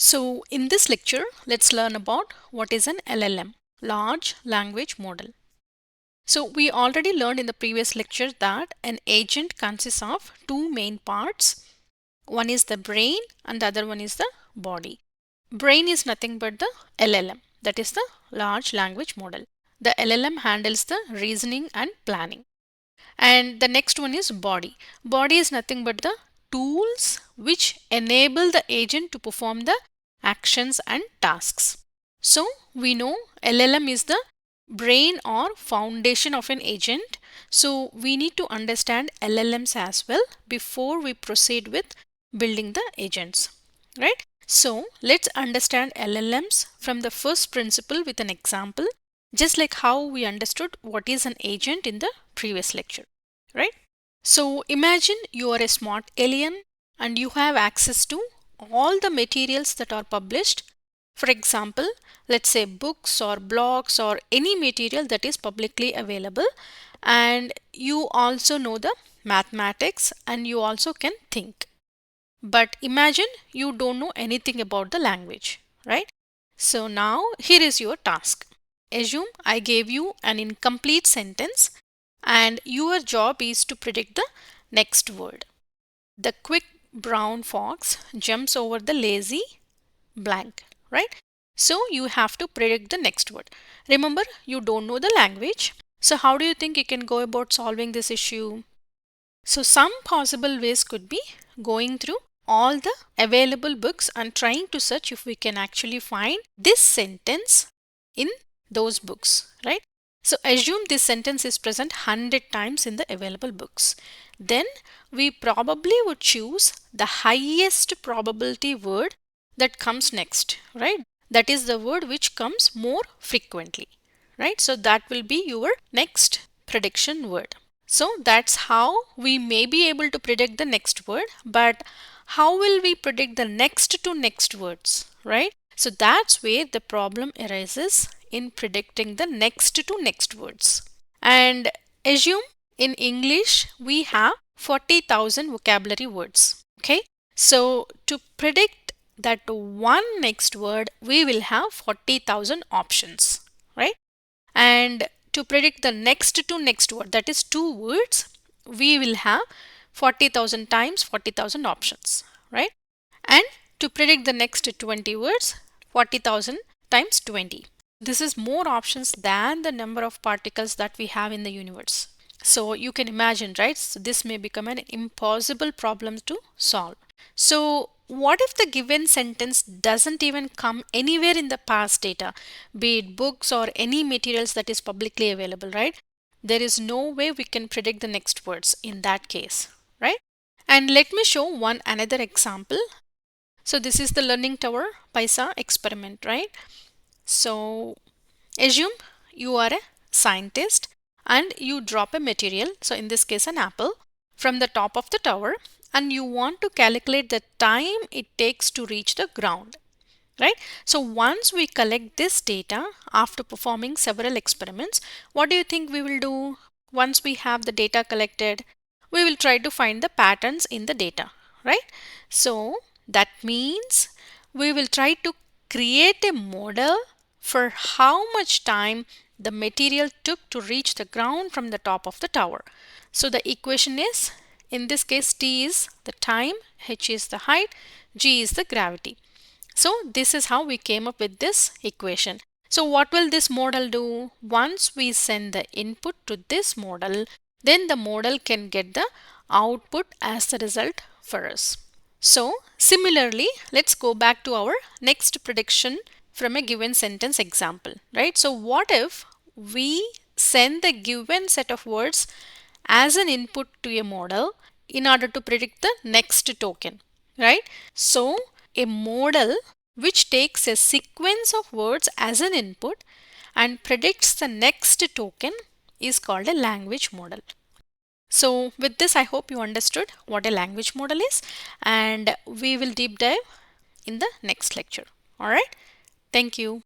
So in this lecture, let's learn about what is an LLM, large language model. So we already learned in the previous lecture that an agent consists of two main parts. One is the brain and the other one is the body. Brain is nothing but the LLM, that is the large language model. The LLM handles the reasoning and planning. And the next one is body. Body is nothing but the tools which enable the agent to perform the actions and tasks. So we know LLM is the brain or foundation of an agent. So we need to understand LLMs as well before we proceed with building the agents, right? So let's understand LLMs from the first principle with an example, just like how we understood what is an agent in the previous lecture, right? So imagine you are a smart alien and you have access to all the materials that are published. For example, let's say books or blogs or any material that is publicly available, and you also know the mathematics and you also can think. But imagine you don't know anything about the language, right? So now here is your task. Assume I gave you an incomplete sentence and your job is to predict the next word. The quick brown fox jumps over the lazy blank, right? So you have to predict the next word. Remember, you don't know the language. So how do you think you can go about solving this issue? So some possible ways could be going through all the available books and trying to search if we can actually find this sentence in those books, right? So assume this sentence is present 100 times in the available books. Then we probably would choose the highest probability word that comes next, right? That is the word which comes more frequently, right? So that will be your next prediction word. So that's how we may be able to predict the next word, but how will we predict the next to next words, right? So that's where the problem arises in predicting the next to next words. And assume in English we have 40,000 vocabulary words, okay? So to predict that one next word, we will have 40,000 options, right? And to predict the next to next word, that is two words, we will have 40,000 times 40,000 options, right? And to predict the next 20 words, 40,000 times 20. This is more options than the number of particles that we have in the universe. So you can imagine, right? So this may become an impossible problem to solve. So what if the given sentence doesn't even come anywhere in the past data, be it books or any materials that is publicly available, right? There is no way we can predict the next words in that case, right? And let me show one another example. So this is the learning tower PISA experiment, right? So assume you are a scientist and you drop a material, so in this case an apple, from the top of the tower, and you want to calculate the time it takes to reach the ground, right? So once we collect this data after performing several experiments, what do you think we will do? Once we have the data collected, we will try to find the patterns in the data, right? So that means we will try to create a model for how much time the material took to reach the ground from the top of the tower. So the equation is, in this case, T is the time, H is the height, G is the gravity. So this is how we came up with this equation. So what will this model do? Once we send the input to this model, then the model can get the output as the result for us. So similarly, let's go back to our next prediction from a given sentence example, right? So what if we send the given set of words as an input to a model in order to predict the next token, right? So a model which takes a sequence of words as an input and predicts the next token is called a language model. So with this, I hope you understood what a language model is, and we will deep dive in the next lecture. All right. Thank you.